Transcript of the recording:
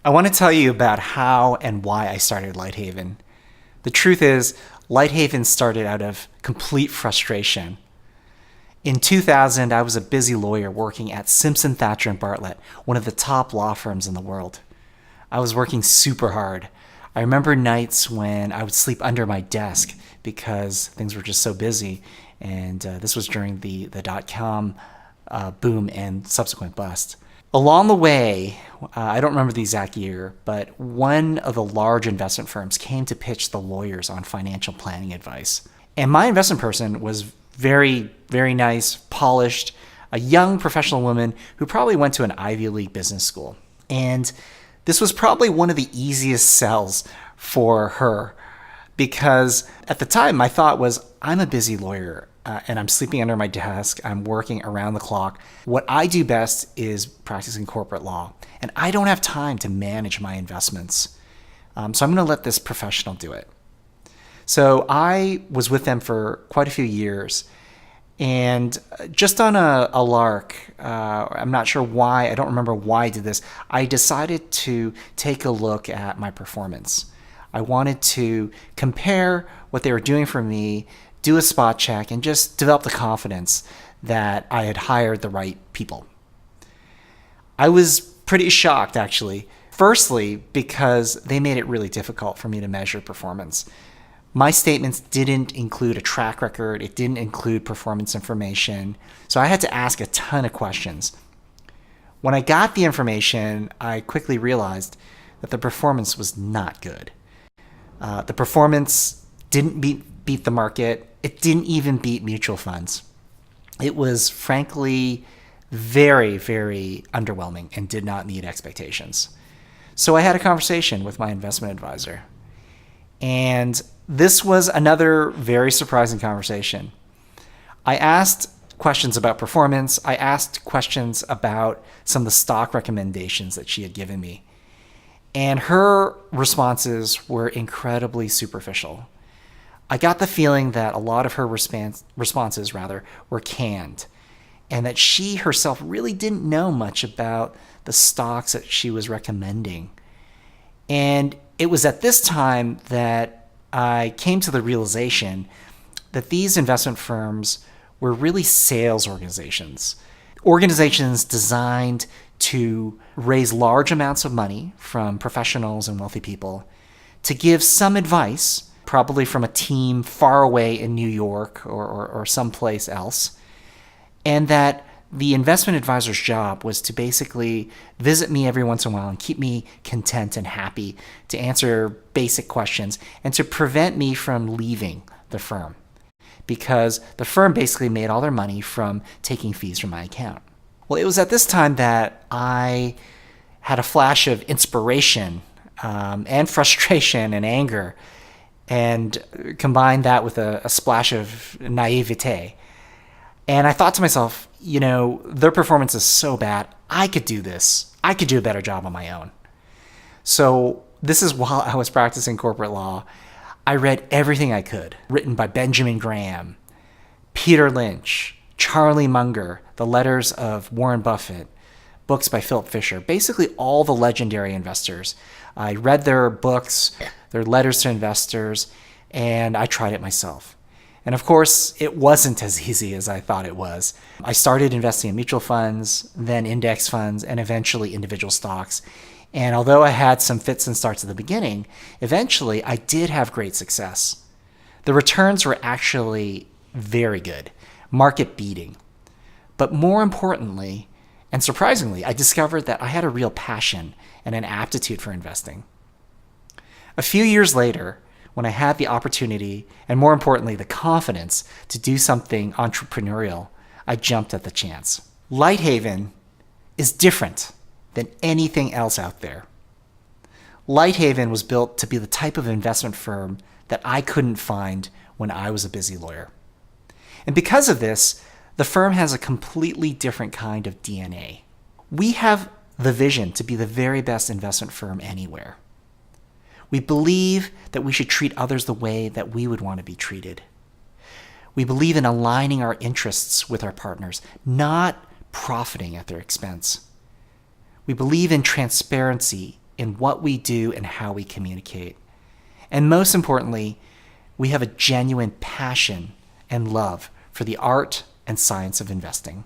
I want to tell you about how and why I started Lighthaven. The truth is, Lighthaven started out of complete frustration. In 2000, I was a busy lawyer working at Simpson Thacher and Bartlett, one of the top law firms in the world. I was working super hard. I remember nights when I would sleep under my desk because things were just so busy, and this was during the dot-com boom and subsequent bust. Along the way, I don't remember the exact year, but one of the large investment firms came to pitch the lawyers on financial planning advice. And my investment person was very, very nice, polished, a young professional woman who probably went to an Ivy League business school. And this was probably one of the easiest sells for her because at the time my thought was, I'm a busy lawyer. And I'm sleeping under my desk. I'm working around the clock. What I do best is practicing corporate law. And I don't have time to manage my investments. So I'm going to let this professional do it. So I was with them for quite a few years. And just on a lark, I'm not sure why, I don't remember why I did this, I decided to take a look at my performance. I wanted to compare what they were doing for me, do a spot check, and just develop the confidence that I had hired the right people. I was pretty shocked, actually. Firstly, because they made it really difficult for me to measure performance. My statements didn't include a track record. It didn't include performance information. So I had to ask a ton of questions. When I got the information, I quickly realized that the performance was not good. The performance didn't beat the market. It didn't even beat mutual funds. It was frankly very, very underwhelming and did not meet expectations. So I had a conversation with my investment advisor. And this was another very surprising conversation. I asked questions about performance. I asked questions about some of the stock recommendations that she had given me. And her responses were incredibly superficial. I got the feeling that a lot of her responses were canned, and that she herself really didn't know much about the stocks that she was recommending. And it was at this time that I came to the realization that these investment firms were really sales organizations designed to raise large amounts of money from professionals and wealthy people to give some advice, probably from a team far away in New York or someplace else, and that the investment advisor's job was to basically visit me every once in a while and keep me content and happy, to answer basic questions, and to prevent me from leaving the firm, because the firm basically made all their money from taking fees from my account. Well, it was at this time that I had a flash of inspiration and frustration and anger, and combined that with a splash of naivete. And I thought to myself, their performance is so bad, I could do this. I could do a better job on my own. So this is while I was practicing corporate law. I read everything I could, written by Benjamin Graham, Peter Lynch, Charlie Munger, the letters of Warren Buffett, books by Philip Fisher, basically all the legendary investors. I read their books, their letters to investors, and I tried it myself. And of course, it wasn't as easy as I thought it was. I started investing in mutual funds, then index funds, and eventually individual stocks. And although I had some fits and starts at the beginning, eventually I did have great success. The returns were actually very good, market beating. But more importantly, and surprisingly, I discovered that I had a real passion and an aptitude for investing. A few years later, when I had the opportunity, and more importantly, the confidence to do something entrepreneurial, I jumped at the chance. Lighthaven is different than anything else out there. Lighthaven was built to be the type of investment firm that I couldn't find when I was a busy lawyer. And because of this, the firm has a completely different kind of DNA. We have the vision to be the very best investment firm anywhere. We believe that we should treat others the way that we would want to be treated. We believe in aligning our interests with our partners, not profiting at their expense. We believe in transparency in what we do and how we communicate. And most importantly, we have a genuine passion and love for the art and science of investing.